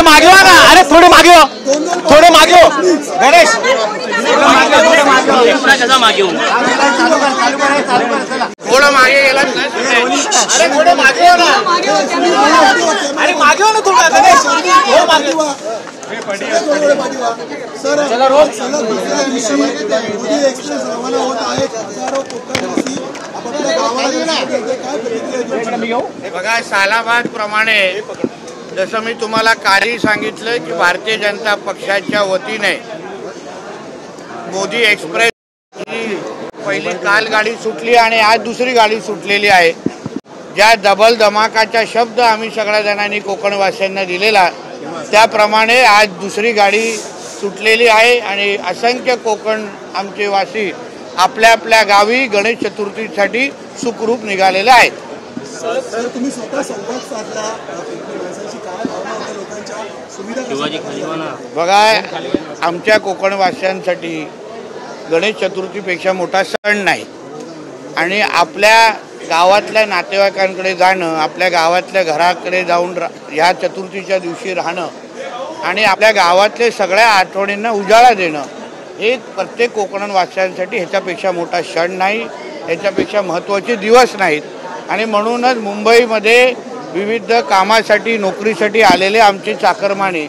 मागे हो ना, अरे थोडे मागे हो, थोडे मागे हो गणेश, कसा मागे हो, थोडं मागे गेला, अरे थोडे मागे हो ना, अरे मागे हो ना थोडा गणेश, हो मागे चला रोज दुसऱ्या दिवशी मोदी एक्सप्रेस रवाना होत आहे. हजारो कोकणवासी आपापल्या गावाला काय प्रतिक्रिया. बघा, सालाबाद प्रमाणे जसं मी तुम्हाला काही सांगितलं की भारतीय जनता पक्षाच्या वतीने मोदी एक्सप्रेस ही पहिली काल गाडी सुटली आणि आज दुसरी गाडी सुटलेली आहे. ज्या डबल धमाकाचा शब्द आम्ही सगळ्या जणांनी कोकणवासियांना दिलेला त्याप्रमाणे आज दुसरी गाडी सुटलेली आहे आणि असंख्य कोकण आमचे वासी आपल्या आपल्या गावी गणेश चतुर्थीसाठी सुखरूप निघालेले आहेत. सर, तुम्ही स्वतः संवाद साधला, काय भावना होत्या लोकांच्या, सुविधा. बघा, आमच्या कोकणवासियांसाठी गणेश चतुर्थीपेक्षा मोठा सण नाही आणि आपल्या गावातल्या नातेवाईकांकडे जाणं, आपल्या गावातल्या घराकडे जाऊन ह्या चतुर्थीच्या दिवशी राहणं आणि आपल्या गावातले सगळ्या आठवणींना उजाळा देणं हे प्रत्येक कोकणवासियांसाठी ह्याच्यापेक्षा मोठा क्षण नाही, ह्याच्यापेक्षा महत्त्वाचे दिवस नाहीत. आणि म्हणूनच मुंबईमध्ये विविध कामासाठी नोकरीसाठी आलेले आमचे चाकरमाने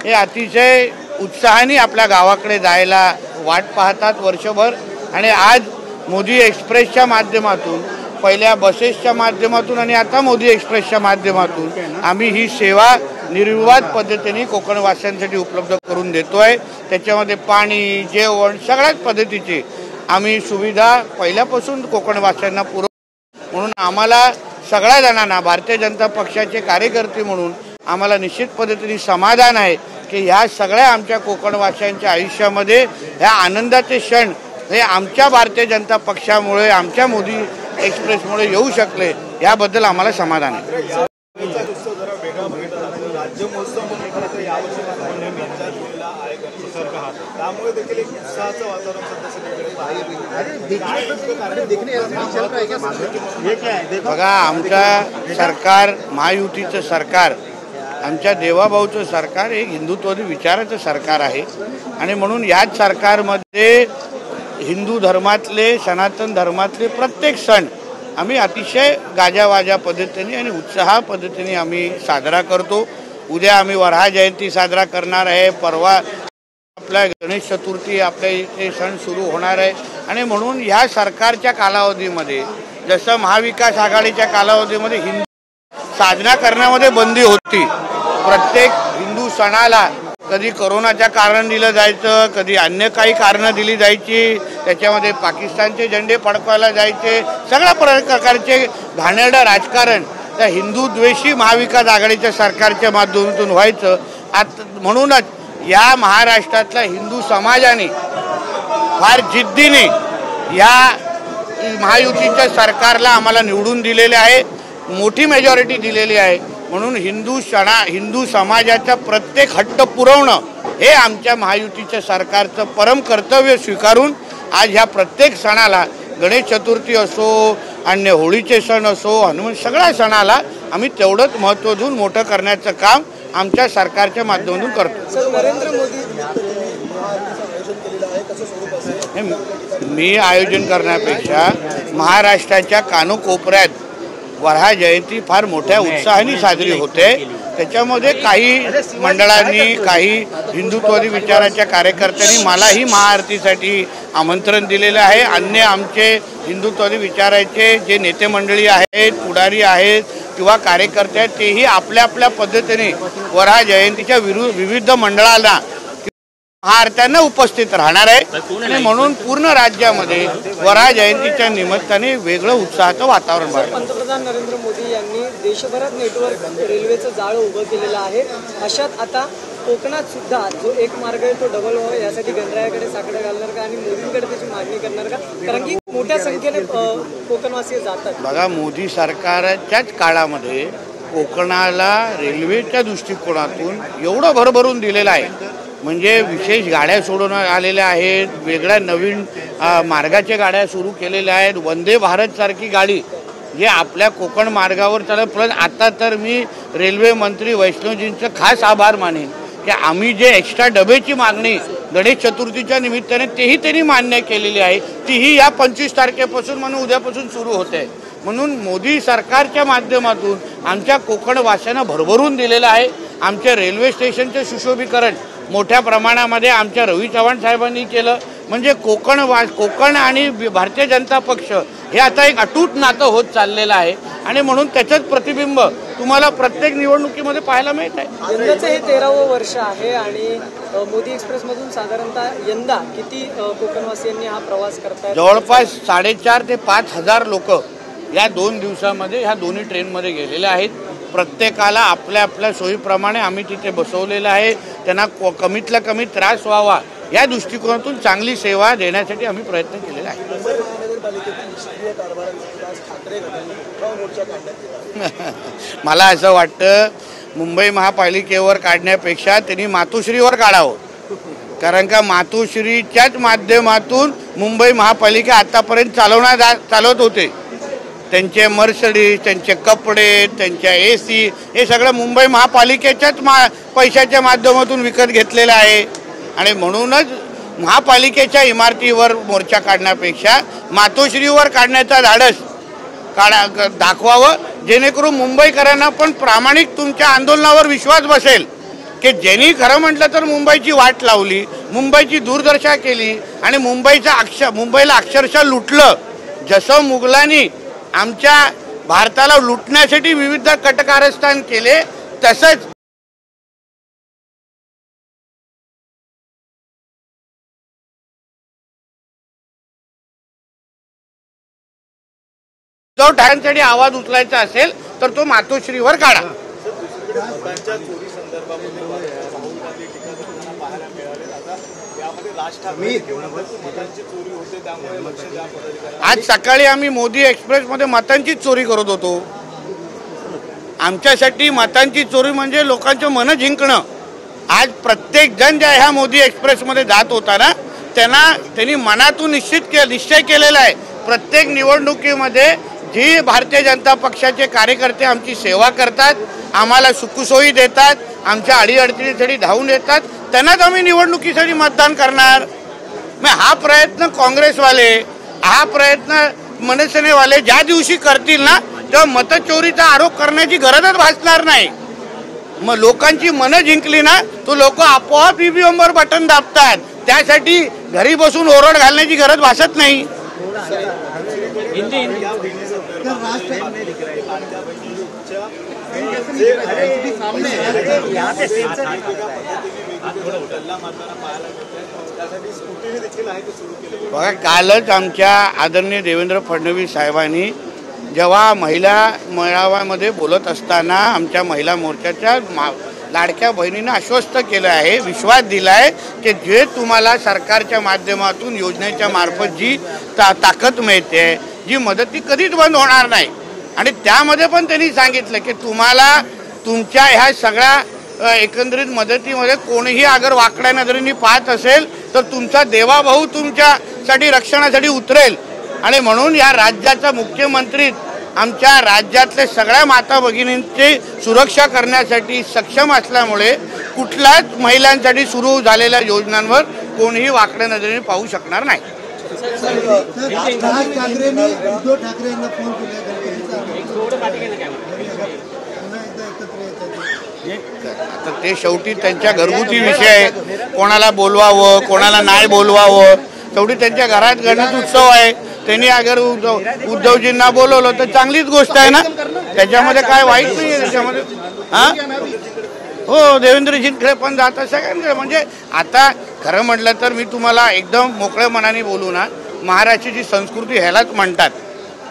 हे अतिशय उत्साहाने आपल्या गावाकडे जायला वाट पाहतात वर्षभर. आणि आज मोदी एक्सप्रेसच्या माध्यमातून, पहिल्या बसेसच्या माध्यमातून आणि आता मोदी एक्सप्रेसच्या माध्यमातून आम्ही ही सेवा निर्विवाद पद्धतीने कोकणवासियांसाठी उपलब्ध करून देतो आहे. त्याच्यामध्ये पाणी, जेवण सगळ्याच पद्धतीची आम्ही सुविधा पहिल्यापासून कोकणवासियांना पुरवतो. म्हणून आम्हाला सगळ्या जणांना, भारतीय जनता पक्षाचे कार्यकर्ते म्हणून आम्हाला निश्चित पद्धतीने समाधान आहे की ह्या सगळ्या आमच्या कोकणवासियांच्या आयुष्यामध्ये ह्या आनंदाचे क्षण हे आमच्या भारतीय जनता पक्षामुळे, आमच्या मोदी एक्सप्रेसमुळे येऊ शकले, याबद्दल आम्हाला समाधान आहे. बघा, आमचं सरकार, महायुतीचं सरकार, आमच्या देवाभाऊचं सरकार एक हिंदुत्वादी विचाराचं सरकार आहे आणि म्हणून याच सरकारमध्ये हिंदू धर्मातले, सनातन धर्मातले प्रत्येक सण आम्ही अतिशय गाजावाजा पद्धतीने आणि उत्साह पद्धतीने आम्ही साजरा करतो. उद्या आम्ही वऱ्हा जयंती साजरा करणार आहे, परवा आपल्या गणेश चतुर्थी, आपल्या इथे सण सुरू होणार आहे. आणि म्हणून ह्या सरकारच्या कालावधीमध्ये, जसं महाविकास आघाडीच्या कालावधीमध्ये हिंदू साजरा करण्यामध्ये बंदी होती, प्रत्येक हिंदू सणाला कधी कोरोनाच्या कारण दिलं जायचं, कधी अन्य काही कारणं दिली जायची, त्याच्यामध्ये पाकिस्तानचे झेंडे फडकवायला जायचे, सगळ्या प्रकारचे घाणेरडं राजकारण त्या हिंदू द्वेषी महाविकास आघाडीच्या सरकारच्या माध्यमातून व्हायचं. आता म्हणूनच या महाराष्ट्रातल्या हिंदू समाजाने फार जिद्दीने या महायुतीच्या सरकारला आम्हाला निवडून दिलेले आहे, मोठी मेजॉरिटी दिलेली आहे. म्हणून हिंदू समाजाचा प्रत्येक हट्ट पुरवणं हे आमच्या महायुतीच्या सरकारचं परम कर्तव्य स्वीकारून आज ह्या प्रत्येक सणाला, गणेश चतुर्थी असो, अन्य होळीचे सण असो, हनुमान, सगळ्या सणाला आम्ही तेवढंच महत्त्व देऊन मोठं करण्याचं काम आमच्या सरकारच्या माध्यमातून करतो. नरेंद्र मोदी मी आयोजन करण्यापेक्षा महाराष्ट्राच्या कानोकोपऱ्यात वऱ्हा जयंती फार मोठ्या उत्साहाने साजरी होते. त्याच्यामध्ये काही मंडळांनी, काही हिंदुत्वादी विचाराच्या कार्यकर्त्यांनी मलाही महाआरतीसाठी आमंत्रण दिलेलं आहे. अन्य आमचे हिंदुत्वादी विचाराचे जे नेते मंडळी आहेत, पुढारी आहेत किंवा कार्यकर्ते आहेत, तेही आपल्या आपल्या पद्धतीने वऱ्हा जयंतीच्या विविध मंडळांना महाआरत्यांना उपस्थित राहणार आहे. आणि म्हणून पूर्ण राज्यामध्ये वऱ्हा जयंतीच्या निमित्ताने वेगळं उत्साहाचं वातावरण आहे. पंतप्रधान नरेंद्र मोदी यांनी देशभरात नेटवर्क रेल्वेचं जाळं उभं केलेलं आहे. अशात आता कोकणात सुद्धा जो एक मार्ग आहे तो डबल व्हावा यासाठी गणरायाकडे साकडं घालणार का आणि मोदींकडे त्याची मागणी करणार का? कारण की मोठ्या संख्येने कोकणवासी जातात. बघा, मोदी सरकारच्याच काळामध्ये कोकणाला रेल्वेच्या दृष्टिकोनातून एवढं भरभरून दिलेलं आहे. म्हणजे विशेष गाड्या सोडून आलेल्या आहेत, वेगळ्या नवीन मार्गाच्या गाड्या सुरू केलेल्या आहेत. वंदे भारतसारखी गाडी जे आपल्या कोकण मार्गावर चालत. प्लस आता तर मी रेल्वे मंत्री वैष्णवजींचं खास आभार मानेन की आम्ही जे एक्स्ट्रा डबेची मागणी गणेश चतुर्थीच्या निमित्ताने तेही त्यांनी मान्य केलेली आहे. तीही या 25 तारखेपासून म्हणून उद्यापासून सुरू होते. म्हणून मोदी सरकारच्या माध्यमातून आमच्या कोकणवासियांना भरभरून दिलेलं आहे. आमच्या रेल्वे स्टेशनचे सुशोभीकरण मोठ्या प्रमाणामध्ये आमच्या रवी चव्हाण साहेबांनी केलं. म्हणजे कोकण आणि भारतीय जनता पक्ष हे आता एक अटूट नातं होत चाललेलं आहे आणि म्हणून त्याचंच प्रतिबिंब तुम्हाला प्रत्येक निवडणुकीमध्ये पाहायला मिळत आहे. यंदाचं हे 13वं वर्ष आहे आणि मोदी एक्सप्रेसमधून साधारणतः यंदा किती कोकणवासियांनी हा प्रवास करतायत? जवळपास 4,500 ते 5,000 लोक या 2 दिवसामध्ये ह्या दोन्ही ट्रेनमध्ये गेलेले आहेत. प्रत्येकाला आपल्या आपल्या सोयीप्रमाणे आम्ही तिथे बसवलेलं आहे. त्यांना कमीतला कमी त्रास व्हावा या दृष्टिकोनातून चांगली सेवा देण्यासाठी आम्ही प्रयत्न केलेला आहे. मला असं वाटतं मुंबई महापालिकेवर काढण्यापेक्षा त्यांनी मातोश्रीवर काढावं. कारण का मातोश्रीच्याच माध्यमातून मुंबई महापालिका आतापर्यंत चालवत होते. त्यांचे मर्सडीज, त्यांचे कपडे, त्यांच्या AC हे सगळं मुंबई महापालिकेच्याच पैशाच्या माध्यमातून विकत घेतलेलं आहे. आणि म्हणूनच महापालिकेच्या इमारतीवर मोर्चा काढण्यापेक्षा मातोश्रीवर काढण्याचा धाडस दाखवावं, जेणेकरून मुंबईकरांना पण प्रामाणिक तुमच्या आंदोलनावर विश्वास बसेल की ज्यांनी खरं म्हटलं तर मुंबईची वाट लावली, मुंबईची दुर्दशा केली आणि मुंबईला अक्षरशः लुटलं. जसं मुघलांनी आमच्या भारताला लुटण्यासाठी विविध कटकारस्थान केले तसंच उद्धव ठाकरेंसाठी आवाज उचलायचा असेल तर तो मातोश्रीवर काढा. आज सकाळी आम्ही मोदी एक्सप्रेसमध्ये मतांची चोरी करत होतो. आमच्यासाठी मतांची चोरी म्हणजे लोकांचं मन जिंकणं. आज प्रत्येक जण ज्या ह्या मोदी एक्सप्रेसमध्ये जात होता ना त्यांनी मनातून निश्चय केलेला आहे प्रत्येक निवडणुकीमध्ये जी भारतीय जनता पक्षाचे कार्यकर्ते आमची सेवा करतात, आम्हाला सुखसोयी देतात, आमच्या अडीअडचणीसाठी धावून येतात, त्यांनाच आम्ही निवडणुकीसाठी मतदान करणार. मग हा प्रयत्न काँग्रेसवाले, हा प्रयत्न मनसेनेवाले ज्या दिवशी करतील ना तेव्हा मतचोरीचा आरोप करण्याची गरजच भासणार नाही. मग लोकांची मनं जिंकली ना तो लोक आपोआप EVMवर बटन दाबतात. त्यासाठी घरी बसून ओरड घालण्याची गरज भासत नाही. बघा, कालच आमच्या आदरणीय देवेंद्र फडणवीस साहेबांनी जेव्हा महिला मेळाव्यामध्ये बोलत असताना आमच्या महिला मोर्चाच्या लाडक्या बहिणींना आश्वस्त केलं आहे, विश्वास दिला आहे की जे तुम्हाला सरकारच्या माध्यमातून योजनेच्या मार्फत जी ताकद मिळते, जी मदत, ती कधीच बंद होणार नाही. आणि त्यामध्ये पण त्यांनी सांगितलं की तुम्हाला तुमच्या ह्या सगळ्या एकंदरीत मदतीमध्ये कोणीही अगर वाकड्या नजरेने पाहत असेल तर तुमचा देवाभाऊ तुमच्यासाठी रक्षणासाठी उतरेल. आणि म्हणून या राज्याचा मुख्यमंत्री आमच्या राज्यातल्या सगळ्या माता भगिनींची सुरक्षा करण्यासाठी सक्षम असल्यामुळे कुठल्याच महिलांसाठी सुरू झालेल्या योजनांवर कोणीही वाकड्या नजरेने पाहू शकणार नाही. आता ते शेवटी त्यांच्या घरगुती विषय आहे, कोणाला बोलवावं कोणाला नाही बोलवावं, शेवटी त्यांच्या घरात गणेश उत्सव आहे. त्यांनी अगर उद्धवजींना बोलवलं तर चांगलीच गोष्ट आहे ना, त्याच्यामध्ये काय वाईट नाही आहे त्याच्यामध्ये. हो, देवेंद्रजींकडे पण जातात सगळ्यांकडे. म्हणजे आता खरं म्हटलं तर मी तुम्हाला एकदम मोकळ्या मनाने बोलू ना, महाराष्ट्राची संस्कृती ह्यालाच म्हणतात.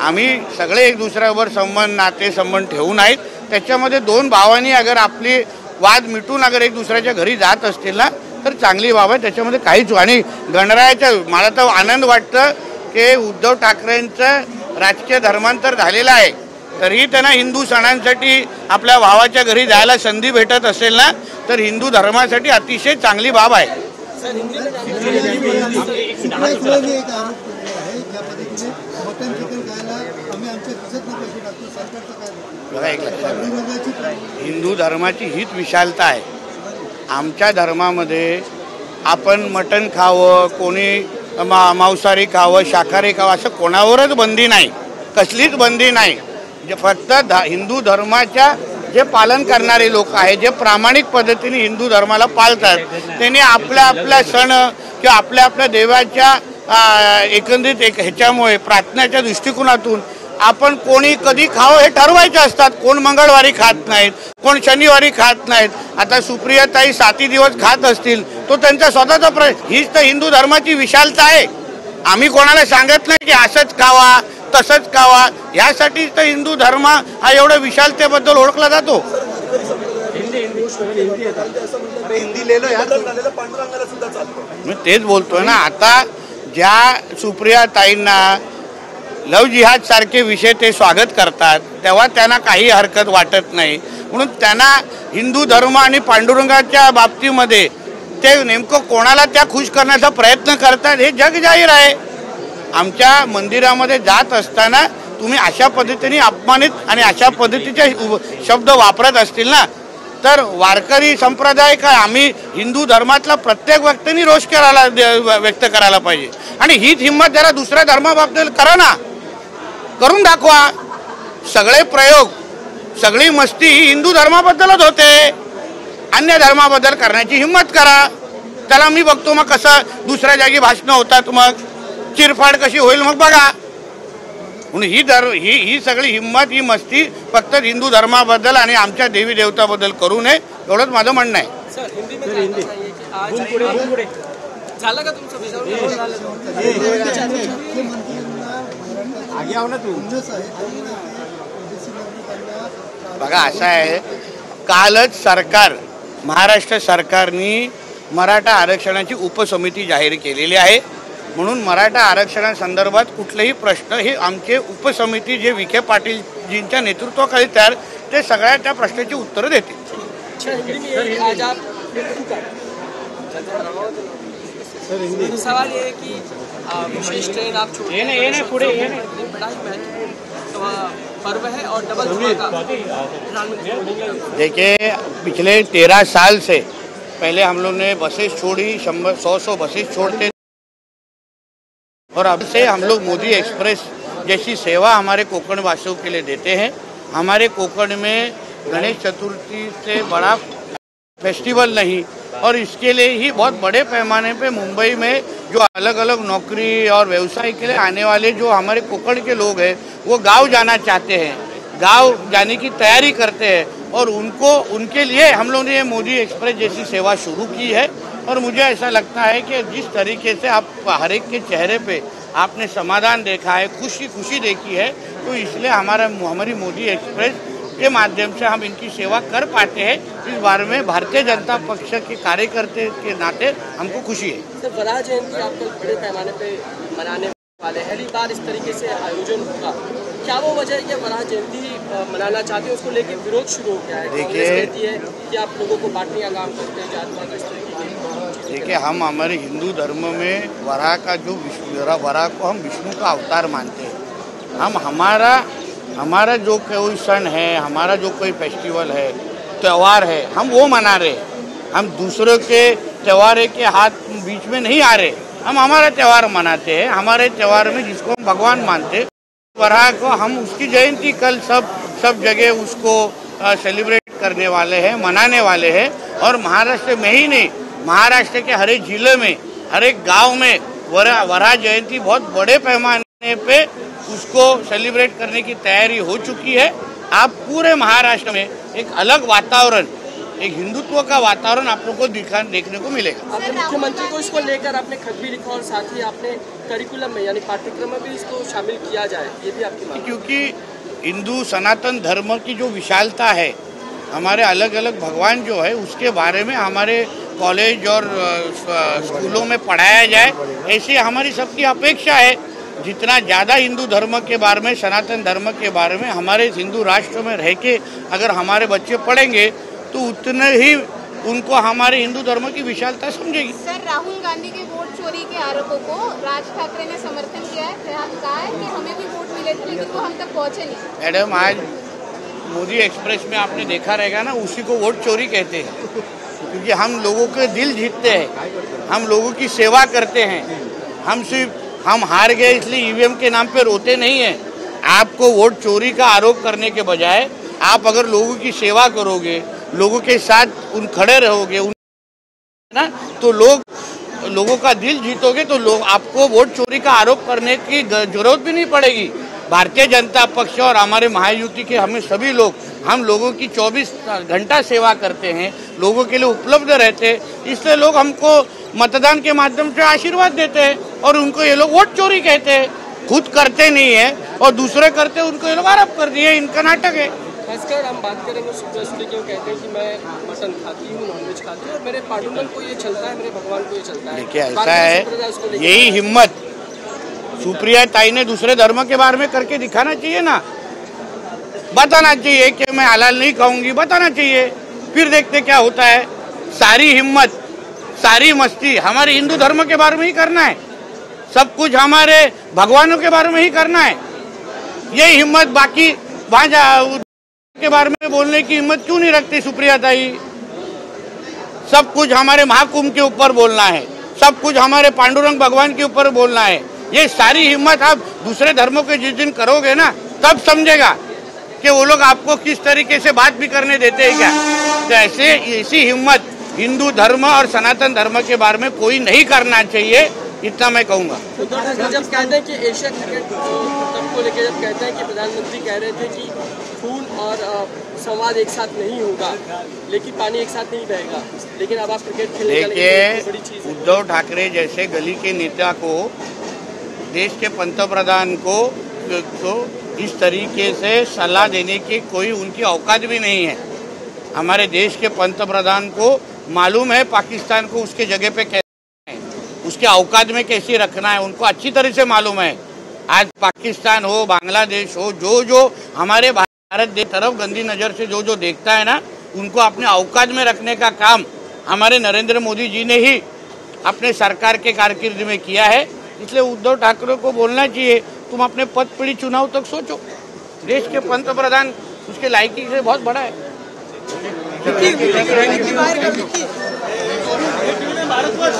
आम्ही सगळे एक दुसऱ्यावर नाते संबंध ठेवून आहेत. त्याच्यामध्ये 2 भावांनी अगर आपली वाद मिटून अगर एक दुसऱ्याच्या घरी जात असतील ना तर चांगली बाब आहे, त्याच्यामध्ये काहीच. आणि गणरायाच्या मला तर आनंद वाटतं की उद्धव ठाकरेंचं राजकीय धर्मांतर झालेलं आहे, तरीही त्यांना हिंदू सणांसाठी आपल्या भावाच्या घरी जायला संधी भेटत असेल ना तर हिंदू धर्मासाठी अतिशय चांगली बाब आहे. बघा, एक लक्षात घ्या. हिंदू धर्माची हीच विशालता आहे. आमच्या धर्मामध्ये आपण मटण खावं, कोणी मांसाहारी खावं, शाकाहारी खावं, असं कोणावरच बंदी नाही, कसलीच बंदी नाही. जे फक्त हिंदू धर्माच्या जे पालन करणारे लोक आहेत, जे प्रामाणिक पद्धतीने हिंदू धर्माला पाळतात, त्यांनी आपल्या आपल्या सण किंवा आपल्या आपल्या देवाच्या एकंदरीत ह्याच्यामुळे प्रार्थनेच्या दृष्टिकोनातून आपण कोणी कधी खावं हे ठरवायचे असतात. कोण मंगळवारी खात नाहीत, कोण शनिवारी खात नाहीत. आता सुप्रियाताई 7 दिवस खात असतील, तो त्यांचा स्वतःचा प्रश्न. हीच तर हिंदू धर्माची विशालता आहे. आम्ही कोणाला सांगत नाही की असंच खावा तसंच खावा. यासाठी तर हिंदू धर्म हा एवढ्या विशालतेबद्दल ओळखला जातो. मी तेच बोलतोय ना. आता ज्या सुप्रियाताईंना लव जिहाद सारखे विषय ते स्वागत करतात, तेव्हा त्यांना काही हरकत वाटत नाही. म्हणून त्यांना हिंदू धर्म आणि पांडुरंगाच्या बाबतीमध्ये ते नेमकं कोणाला त्या खुश करण्याचा प्रयत्न करतात हे जग जाहीर आहे. आमच्या मंदिरामध्ये जात असताना तुम्ही अशा पद्धतीने अपमानित आणि अशा पद्धतीचे शब्द वापरत असतील ना, तर वारकरी संप्रदाय काय, आम्ही हिंदू धर्मातला प्रत्येक व्यक्तीने रोष व्यक्त करायला पाहिजे. आणि हीच हिंमत जरा दुसऱ्या धर्माबाबतीत करा ना, करून दाखवा. सगळे प्रयोग, सगळी मस्ती ही हिंदू धर्माबद्दलच होते. अन्य धर्माबद्दल करण्याची हिंमत करा. त्याला मी बघतो मग कसं दुसऱ्या जागी भाषणं होतात, मग चिरफाड कशी होईल मग बघा. म्हणून ही सगळी हिंमत, ही मस्ती फक्त हिंदू धर्माबद्दल आणि आमच्या देवी देवताबद्दल करू नये, एवढंच माझं म्हणणं आहे. झालं का तुमचं? बघा, असं आहे, कालच महाराष्ट्र सरकारने मराठा आरक्षणाची उपसमिती जाहीर केलेली आहे. म्हणून मराठा आरक्षणासंदर्भात कुठलेही प्रश्न हे आमचे उपसमिती जे विखे पाटीलजींच्या नेतृत्वाखाली तयार, ते सगळ्या त्या प्रश्नाची उत्तरं देतील. सवाल ये है कि विशेष ट्रेन आप छोड़े पर्व है और डबल धमाका प्रधानमंत्री. देखिए, पिछले 13 साल से पहले हम लोग ने बसेस छोड़ी, 100 बसेस छोड़ते, और अब से हम लोग मोदी एक्सप्रेस जैसी सेवा हमारे कोकण वासियों के लिए देते हैं. हमारे कोकण में गणेश चतुर्थी से बड़ा फेस्टिवल नहीं, और इसके लिए ही बहुत बड़े पैमाने पे मुंबई में जो अलग अलग नौकरी और व्यवसाय के लिए आने वाले जो हमारे कोकण के लोग हैं, वो गांव जाना चाहते हैं, गांव जाने की तैयारी करते हैं, और उनके लिए हम लोगों ने ये मोदी एक्सप्रेस जैसी सेवा शुरू की है. और मुझे ऐसा लगता है कि जिस तरीके से आप हर एक के चेहरे पे आपने समाधान देखा है, खुशी देखी है, तो इसलिए हमारी मोदी एक्सप्रेस के माध्यम से हम इनकी सेवा कर पाते हैं. इस बारे में भारतीय जनता पक्ष के कार्यकर्ते के नाते हमको खुशी है. सर, वराह जयंती आप कल बड़े पैमाने पे मनाने वाले, पहली बार इस तरीके से आयोजन होगा, क्या वो वजह है कि वराह जयंती मनाना चाहते हैं, उसको लेकर विरोध शुरू हो गया है? कांग्रेस कहती है कि आप लोगों को बांटने का काम करते हैं, जातवाद इस तरीके की. देखिए, हम हमारे हिंदू धर्म में वराह को हम विष्णु का अवतार मानते हैं. हम हमारा जो कोई सन है, हमारा जो कोई फेस्टिवल है, त्यौहार है, हम वो मना रहे हैं. हम दूसरों के त्यौहार के हाथ बीच में नहीं आ रहे. हम हमारा त्यौहार मनाते हैं. हमारे त्यौहार में जिसको हम भगवान मानते हैं, वराह को हम उसकी जयंती कल सब जगह उसको सेलिब्रेट करने वाले हैं, मनाने वाले हैं. और महाराष्ट्र में ही नहीं, महाराष्ट्र के हर एक जिले में, हर एक गांव में वराह जयंती बहुत बड़े पैमाने पे उसको सेलिब्रेट करने की तैयारी हो चुकी है. आप पूरे महाराष्ट्र में एक अलग वातावरण, एक हिंदुत्व का वातावरण आप लोगों को देखने को मिलेगा. आपने मुख्यमंत्री को इसको लेकर आपने खत भी लिखा और साथ ही आपने करिकुलम में यानी पाठ्यक्रम में भी इसको शामिल किया जाए, ये भी आपकी मांग? क्योंकि हिंदू सनातन धर्म की जो विशालता है, हमारे अलग अलग भगवान जो है, उसके बारे में हमारे कॉलेज और स्कूलों में पढ़ाया जाए, ऐसी हमारी सबकी अपेक्षा है. जितना ज़्यादा हिंदू धर्म के बारे में, सनातन धर्म के बारे में हमारे हिंदू राष्ट्र में रह के अगर हमारे बच्चे पढ़ेंगे, तो उतने ही उनको हमारे हिंदू धर्म की विशालता समझेगी. सर, राहुल गांधी के वोट चोरी के आरोपों को राज ठाकरे ने समर्थन किया है. कहा है कि हमें भी वोट मिले थे लेकिन वो हम तक पहुंचे नहीं. मैडम, आज मोदी एक्सप्रेस में आपने देखा रहेगा ना, उसी को वोट चोरी कहते हैं, क्योंकि हम लोगों के दिल जीतते हैं, हम लोगों की सेवा करते हैं। हम हार गए इसलिए ईवीएम के नाम पे रोते नहीं हैं। आपको वोट चोरी का आरोप करने के बजाय आप अगर लोगों की सेवा करोगे, लोगों के साथ खड़े रहोगे ना, तो लोगों का दिल जीतोगे, तो लोग आपको वोट चोरी का आरोप करने की जरूरत भी नहीं पड़ेगी। भारतीय जनता पक्ष और हमारे महायुति के सभी लोग, हम लोगों की 24 घंटा सेवा करते हैं, लोगों के लिए उपलब्ध रहते हैं, इसलिए लोग हमको मतदान के माध्यम से आशीर्वाद देते हैं और उनको ये लोग वोट चोरी कहते हैं। खुद करते नहीं है और दूसरे करते, उनको ये लोग आरोप कर दिए, इनका नाटक है। खासकर हम बात करेंगे सुप्रिया क्यों कहते हैं कि मैं मटन खाती हूँ, नॉनवेज खाती हूँ और मेरे पांडुरंग को ये चलता है, मेरे भगवान को ये चलता है। देखिए ऐसा है, यही हिम्मत सुप्रिया ताई ने दूसरे धर्म के बारे में करके दिखाना चाहिए ना, बताना चाहिए कि मैं हलाल नहीं खाऊंगी, बताना चाहिए, फिर देखते क्या होता है। सारी हिम्मत, सारी मस्ती हमारे हिंदू धर्म के बारे में ही करना है, सब कुछ हमारे भगवानों के बारे में ही करना है। यही हिम्मत बाकी वहां के बारे में बोलने की हिम्मत क्यों नहीं रखती सुप्रिया ताई? सब कुछ हमारे महाकुंभ के ऊपर बोलना है, सब कुछ हमारे पांडुरंग भगवान के ऊपर बोलना है। ये सारी हिम्मत आप दूसरे धर्मों के जिस दिन करोगे ना, तब समझेगा कि वो लोग आपको किस तरीके से बात भी करने देते हैं क्या। तो ऐसी हिम्मत हिंदू धर्म और सनातन धर्म के बारे में कोई नहीं करना चाहिए, इतना मैं कहूँगा। जब कहते हैं कि एशिया क्रिकेट कप को लेकर जब कहते हैं कि प्रधानमंत्री कह रहे थे कि खून और संवाद एक साथ नहीं होगा, लेकिन पानी एक साथ नहीं बहेगा, लेकिन अब आप क्रिकेट खेलने देखिए, उद्धव ठाकरे जैसे गली के नेता को, देश के पंतप्रधान को इस तरीके से सलाह देने की कोई उनकी औकात भी नहीं है। हमारे देश के पंतप्रधान को मालूम है पाकिस्तान को उसके जगह पे कैसे, उसके औकात में कैसे रखना है, उनको अच्छी तरह से मालूम है। आज पाकिस्तान हो, बांग्लादेश हो, जो हमारे भारत देश तरफ गंदी नज़र से जो देखता है ना, उनको अपने औकात में रखने का काम हमारे नरेंद्र मोदी जी ने ही अपने सरकार के कारकिर्दी में किया है। इसलिए उद्धव ठाकरे को बोलना चाहिए, तुम अपने पद पीढ़ी चुनाव तक सोचो, देश के पंतप्रधान उसके लायकी से बहुत बड़ा है। भारतवर्ष